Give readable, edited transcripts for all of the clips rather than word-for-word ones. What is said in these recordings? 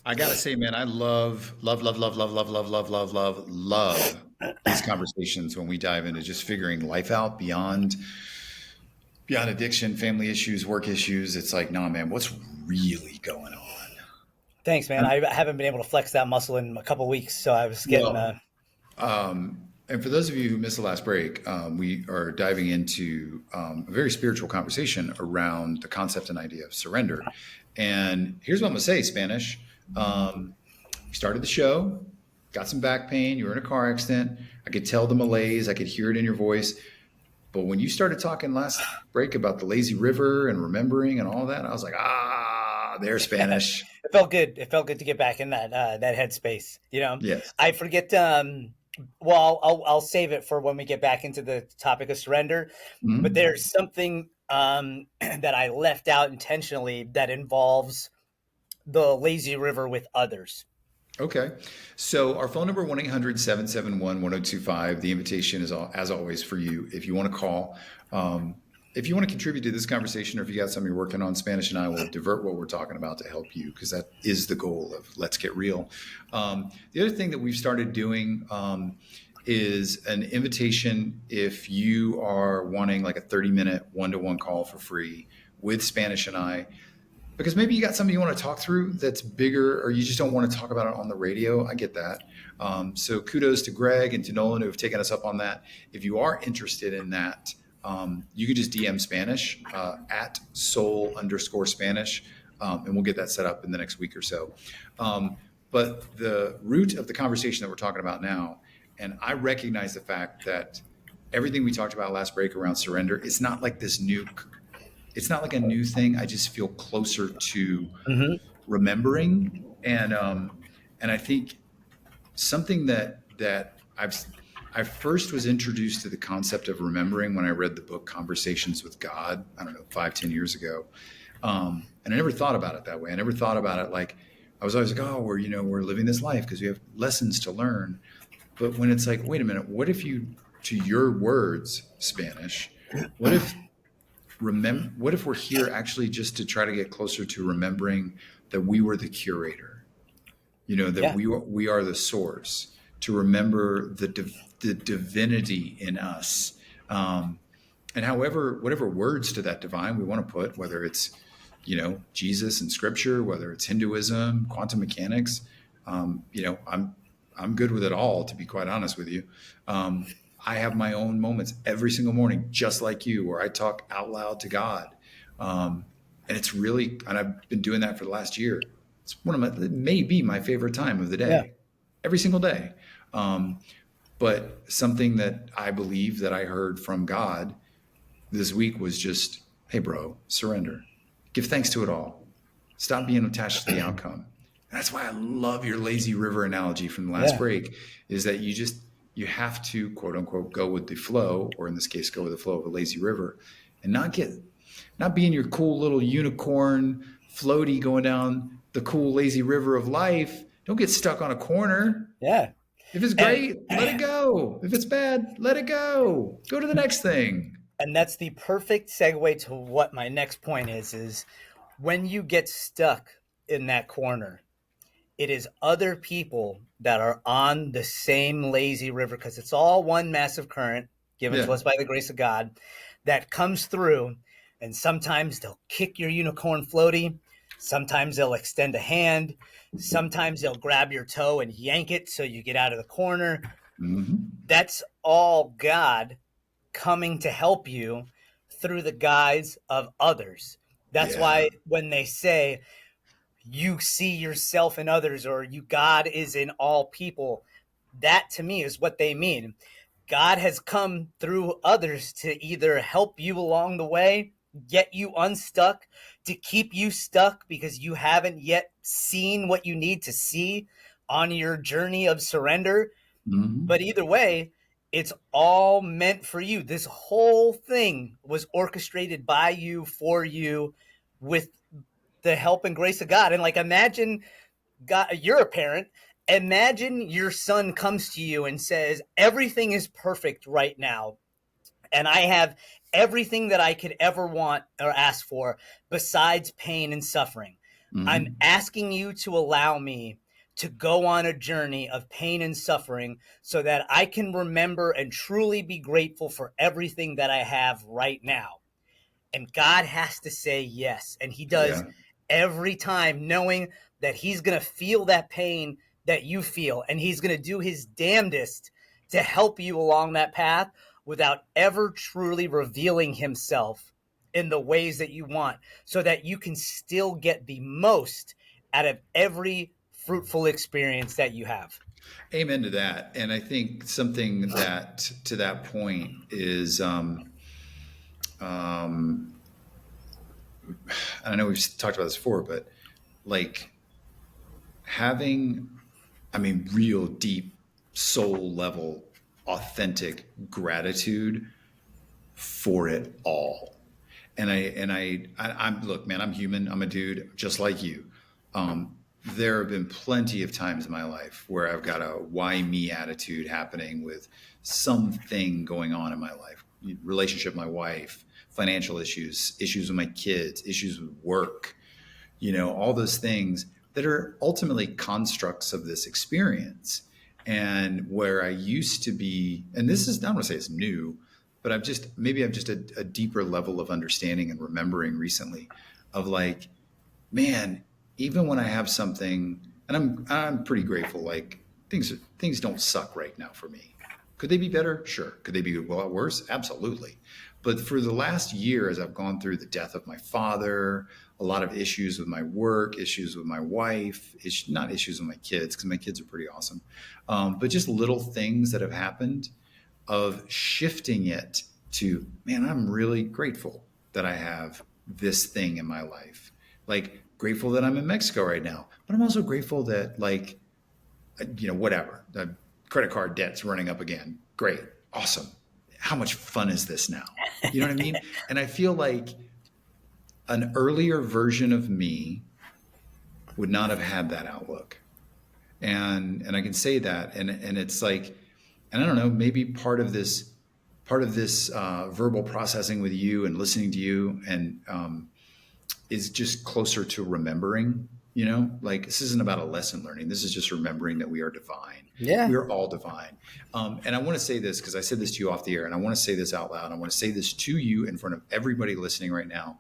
I gotta say, man, I love these conversations when we dive into just figuring life out beyond addiction, family issues, work issues. It's like, nah, man, what's really going on? Thanks, man. And, I haven't been able to flex that muscle in a couple weeks, so I was getting well, and for those of you who missed the last break, we are diving into a very spiritual conversation around the concept and idea of surrender. And here's what I'm gonna say, Spanish. We started the show, got some back pain. You were in a car accident. I could tell the malaise. I could hear it in your voice. But when you started talking last break about the lazy river and remembering and all that, I was like, there's Spanish. it felt good. It felt good to get back in that headspace. Yes. I forget. Well, I'll save it for when we get back into the topic of surrender. But Mhm. there's something that I left out intentionally that involves the lazy river with others. Okay. So our phone number, 1-800-771-1025. The invitation is, as always, for you. If you want to call, if you want to contribute to this conversation, or if you got something you're working on, Spanish and I will divert what we're talking about to help you, because that is the goal of Let's Get Real. The other thing that we've started doing is an invitation if you are wanting like a 30-minute one-to-one call for free with Spanish and I, because maybe you got something you want to talk through that's bigger, or you just don't want to talk about it on the radio. I get that. So kudos to Greg and to Nolan who have taken us up on that. If you are interested in that, you could just DM Spanish at soul_Spanish, and we'll get that set up in the next week or so. But the root of the conversation that we're talking about now, and I recognize the fact that everything we talked about last break around surrender, it's not like a new thing. I just feel closer to Mm-hmm. remembering, and I think something that I first was introduced to the concept of remembering when I read the book Conversations with God. I don't know, 5-10 years ago, and I never thought about it that way. I never thought about it like I was always like, oh, we're living this life because we have lessons to learn. But when it's like, wait a minute, what if you, to your words, Spanish, what if what if we're here actually just to try to get closer to remembering that we were the curator, that Yeah. we are the source, to remember the divinity in us, and whatever words to that divine we want to put, whether it's Jesus and scripture, whether it's Hinduism, quantum mechanics. I'm good with it all, to be quite honest with you. I have my own moments every single morning, just like you, where I talk out loud to God. And I've been doing that for the last year. It's it may be my favorite time of the Yeah. day, every single day. But something that I believe that I heard from God this week was just, hey, bro, surrender. Give thanks to it all. Stop being attached to the outcome. And that's why I love your lazy river analogy from the last Yeah. break, is that you have to, quote unquote, go with the flow, or in this case, go with the flow of a lazy river, and not being your cool little unicorn floaty going down the cool lazy river of life. Don't get stuck on a corner. Yeah. If it's And great, let it go. If it's bad, let it go. Go to the next thing. and that's the perfect segue to what my next point is when you get stuck in that corner, it is other people that are on the same lazy river, because it's all one massive current given to Yeah. us by the grace of God that comes through. And sometimes they'll kick your unicorn floaty. Sometimes they'll extend a hand. Sometimes they'll grab your toe and yank it so you get out of the corner. Mm-hmm. That's all God coming to help you through the guise of others. That's Yeah. why when they say you see yourself in others, or you God is in all people, that to me is what they mean. God has come through others to either help you along the way, get you unstuck, to keep you stuck because you haven't yet seen what you need to see on your journey of surrender. Mm-hmm. But either way, it's all meant for you. This whole thing was orchestrated by you, for you, with the help and grace of God. And like, imagine God, you're a parent. Imagine your son comes to you and says, everything is perfect right now, and I have everything that I could ever want or ask for besides pain and suffering. I'm Hmm. asking you to allow me to go on a journey of pain and suffering so that I can remember and truly be grateful for everything that I have right now. And God has to say yes. And he does Yeah. every time, knowing that he's going to feel that pain that you feel. And he's going to do his damnedest to help you along that path without ever truly revealing himself in the ways that you want, so that you can still get the most out of every fruitful experience that you have. Amen to that. And I think something that to that point is, um, I know we've talked about this before, but like having, I mean, real deep soul level, authentic gratitude for it all. I'm look, man, I'm human. I'm a dude just like you. There have been plenty of times in my life where I've got a why me attitude happening with something going on in my life, relationship with my wife, financial issues, issues with my kids, issues with work, all those things that are ultimately constructs of this experience. And where I used to be, and this is, I don't want to say it's new, but I've just a deeper level of understanding and remembering recently of like, man, even when I have something, and I'm pretty grateful, like things don't suck right now for me. Could they be better? Sure. Could they be a lot worse? Absolutely. But for the last year, as I've gone through the death of my father, a lot of issues with my work, issues with my wife, not issues with my kids, because my kids are pretty awesome, but just little things that have happened of shifting it to, man, I'm really grateful that I have this thing in my life. Like, grateful that I'm in Mexico right now, but I'm also grateful that, like, whatever, the credit card debt's running up again. Great. Awesome. How much fun is this now? You know what I mean? And I feel like an earlier version of me would not have had that outlook. And I can say that. And it's like, and I don't know, maybe part of this verbal processing with you and listening to you and is just closer to remembering. Like, this isn't about a lesson learning. This is just remembering that we are divine. Yeah. We are all divine. And I want to say this because I said this to you off the air, and I want to say this out loud. I want to say this to you in front of everybody listening right now.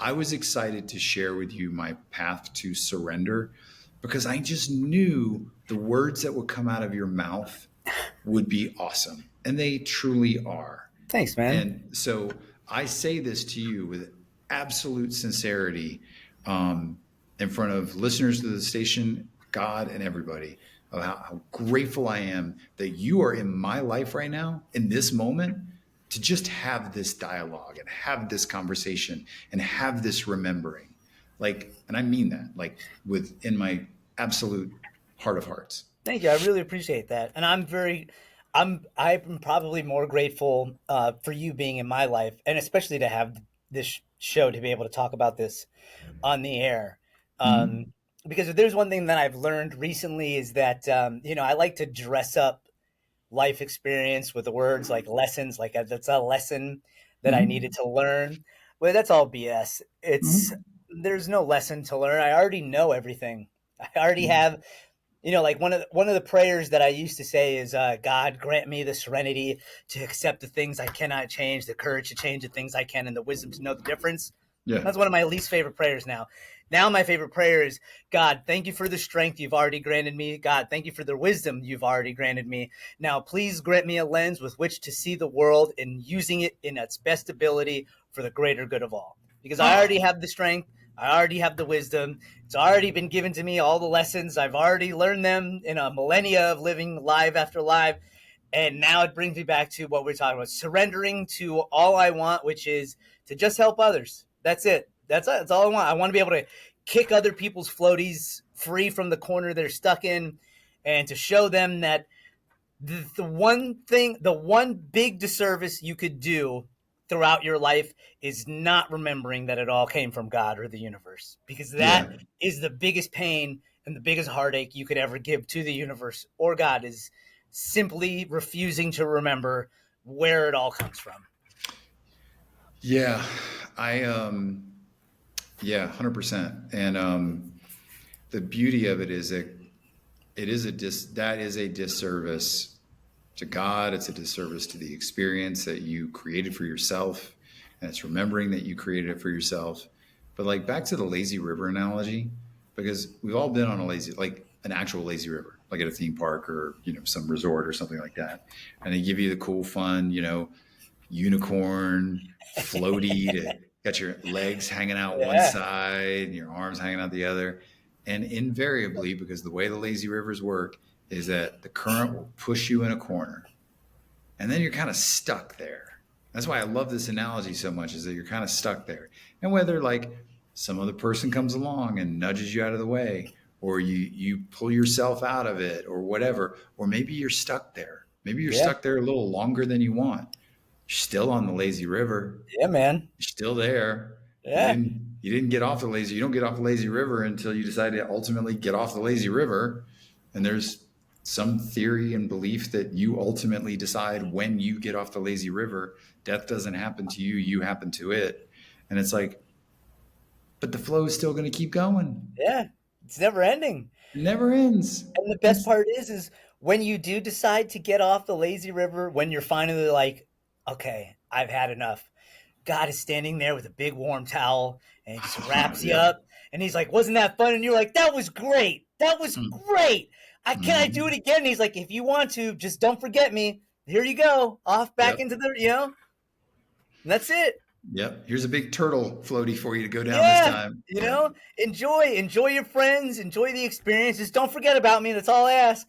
I was excited to share with you my path to surrender because I just knew the words that would come out of your mouth would be awesome. And they truly are. Thanks, man. And so I say this to you with absolute sincerity, in front of listeners to the station, God, and everybody, of how grateful I am that you are in my life right now, in this moment, to just have this dialogue and have this conversation and have this remembering. Like, and I mean that, like, within my absolute heart of hearts. Thank you. I really appreciate that. And I'm probably more grateful for you being in my life, and especially to have this show to be able to talk about this on the air. Mm-hmm. Um, because if there's one thing that I've learned recently is that, I like to dress up life experience with the words like lessons, like that's a lesson that I Mm-hmm. needed to learn. Well, that's all BS. Mm-hmm. There's no lesson to learn. I already know everything. I already have, like one of the prayers that I used to say is, God grant me the serenity to accept the things I cannot change, the courage to change the things I can, and the wisdom to know the difference. Yeah. That's one of my least favorite prayers now. Now my favorite prayer is, God, thank you for the strength you've already granted me. God, thank you for the wisdom you've already granted me. Now please grant me a lens with which to see the world and using it in its best ability for the greater good of all. Because I already Oh, have the strength. I already have the wisdom. It's already been given to me, all the lessons. I've already learned them in a millennia of living live after live. And now it brings me back to what we're talking about, surrendering to all I want, which is to just help others. That's it. That's all I want. I want to be able to kick other people's floaties free from the corner they're stuck in, and to show them that the one big disservice you could do throughout your life is not remembering that it all came from God or the universe, because that yeah. is the biggest pain and the biggest heartache you could ever give to the universe or God, is simply refusing to remember where it all comes from. Yeah. I, um, Yeah, 100%. And the beauty of it is that that is a disservice to God. It's a disservice to the experience that you created for yourself, and it's remembering that you created it for yourself. But like back to the lazy river analogy, because we've all been on a lazy, like an actual lazy river, like at a theme park or some resort or something like that, and they give you the cool, fun, unicorn floaty to got your legs hanging out one Yeah. side and your arms hanging out the other. And invariably, because the way the lazy rivers work is that the current will push you in a corner and then you're kind of stuck there. That's why I love this analogy so much, is that you're kind of stuck there. And whether like some other person comes along and nudges you out of the way, or you pull yourself out of it or whatever, or maybe you're stuck there. Maybe you're Yeah. stuck there a little longer than you want. You're still on the lazy river. Yeah, man. You're still there. Yeah. You didn't get off the lazy. You don't get off the lazy river until you decide to ultimately get off the lazy river. And there's some theory and belief that you ultimately decide when you get off the lazy river. Death doesn't happen to you, you happen to it. And it's like, but the flow is still going to keep going. Yeah. It's never ending. It never ends. And the best It's part is when you do decide to get off the lazy river, when you're finally like, okay, I've had enough. God is standing there with a big warm towel and he just wraps you yeah. up. And he's like, wasn't that fun? And you're like, that was great. That was great. Can I do Mm-hmm. it again? And he's like, if you want to, just don't forget me. Here you go. Off back Yep. into the, and that's it. Yep. Here's a big turtle floaty for you to go down this Yeah. time. You Yep. know, enjoy your friends, enjoy the experience. Just don't forget about me. That's all I ask.